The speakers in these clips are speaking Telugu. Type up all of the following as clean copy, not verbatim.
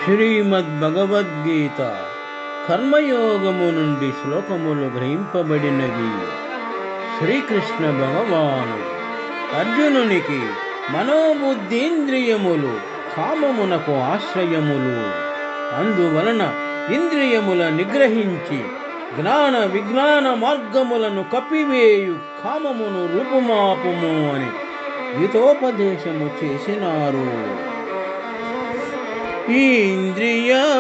శ్రీమద్భగవద్గీత కర్మయోగము నుండి శ్లోకములు గ్రహింపబడినవి. శ్రీకృష్ణ భగవానుడు అర్జునునికి మనోబుద్ధీంద్రియములు కామమునకు ఆశ్రయములు, అందువలన ఇంద్రియముల నిగ్రహించి జ్ఞాన విజ్ఞాన మార్గములను కప్పివేయు కామమును రూపుమాపుము అని హితోపదేశము చేసినారు. ఇంద్రియాణి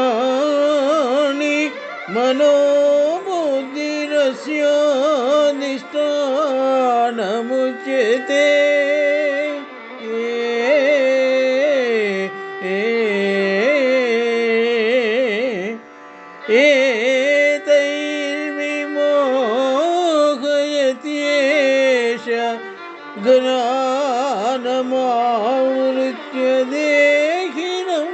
మనోబుద్ధిరస్యాధిష్ఠానముచ్యతే ఏతైర్విమోహయత్యేష జ్ఞానమావృత్య దేహినం.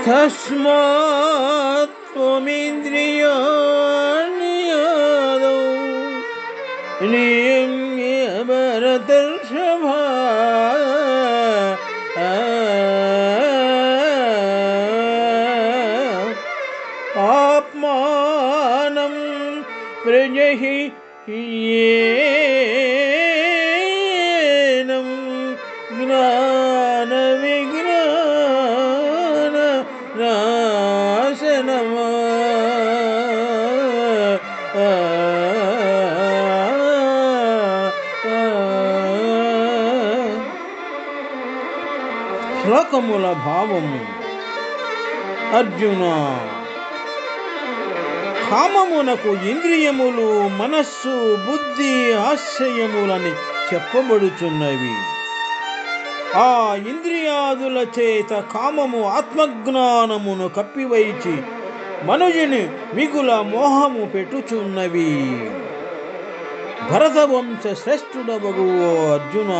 తస్మాత్ త్వమింద్రియాణి ఆదౌ నియమ్య భరతర్షభ. ఆత్మానం ప్రజహ్యేనం జ్ఞాన విజ్ఞాన నాశనం. శ్లోకముల భావము. అర్జున, కామమునకు ఇంద్రియములు, మనస్సు, బుద్ధి ఆశ్రయములని చెప్పబడుచున్నవి. ఆ ఇంద్రియాదుల చేత కామము ఆత్మజ్ఞానమును కప్పివైచి మనుజుని మిగుల మోహము పెట్టుచున్నవి. భరతవంశ శ్రేష్ఠుడవగు అర్జున,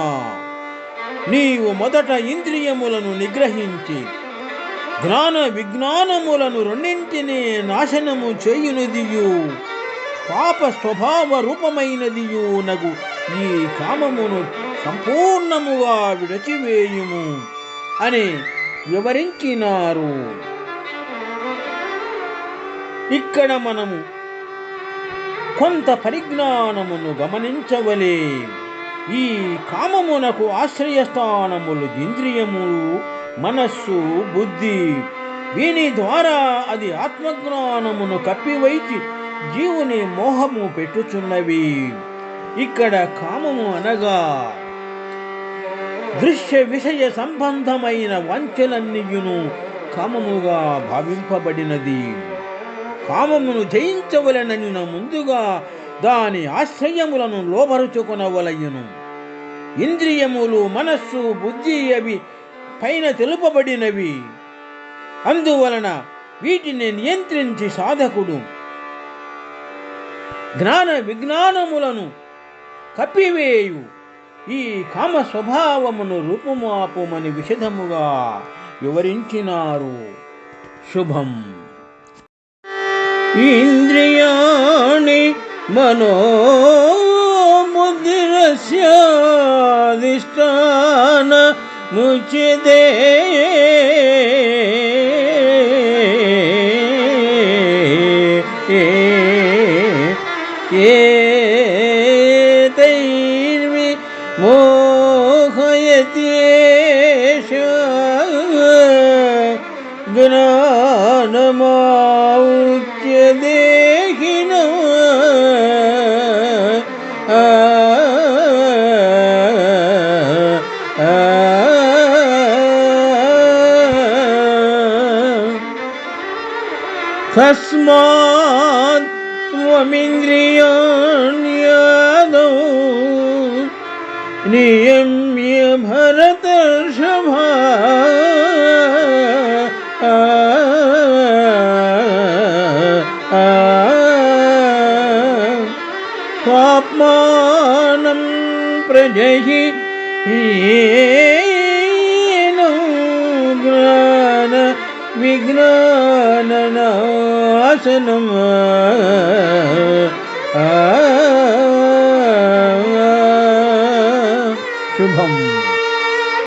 నీవు మొదట ఇంద్రియములను నిగ్రహించి జ్ఞాన విజ్ఞానములను రెండింటినీ నాశనము చేయునదియు పాప స్వభావ రూపమైనదియు నగు ఈ కామమును సంపూర్ణముగా విడచివేయుము అని వివరించినారు. ఇక్కడ మనము కొంత పరిజ్ఞానమును గమనించవలే. ఈ కామమునకు ఆశ్రయస్థానములు ఇంద్రియములు, మనస్సు, బుద్ధి. వీని ద్వారా అది ఆత్మజ్ఞానమును కప్పివైచి జీవుని మోహము పెట్టుచున్నవి. ఇక్కడ కామము అనగా దృశ్య విషయ సంబంధమైన వంచలన్నీయును కామముగా భావింపబడినది. కామమును జయించవలనని ముందుగా దాని ఆశ్రయములను లోబరుచుకొనవలయును. ఇంద్రియములు, మనస్సు, బుద్ధి అవి పైన తెలుపబడినవి. అందువలన వీటిని నియంత్రించి సాధకుడు జ్ఞాన విజ్ఞానములను కప్పివేయు ఈ కామ స్వభావమును రూపుమాపుమని విశదముగా వివరించినారు. శుభం. ఇంద్రియాణి మనోబుద్ధిరస్యాధిష్ఠాన ముచ్యతే ఏతైర్విమోహయత్యేష జ్ఞానమావృత్య దేహినం. తస్మాత్ త్వమింద్రియాణి ఆదౌ నియమ్య భరతర్షభ. స్వాత్మానం ప్రజహ్యేనం జ్ఞాన విజ్ఞాన నాశనం. శుభం.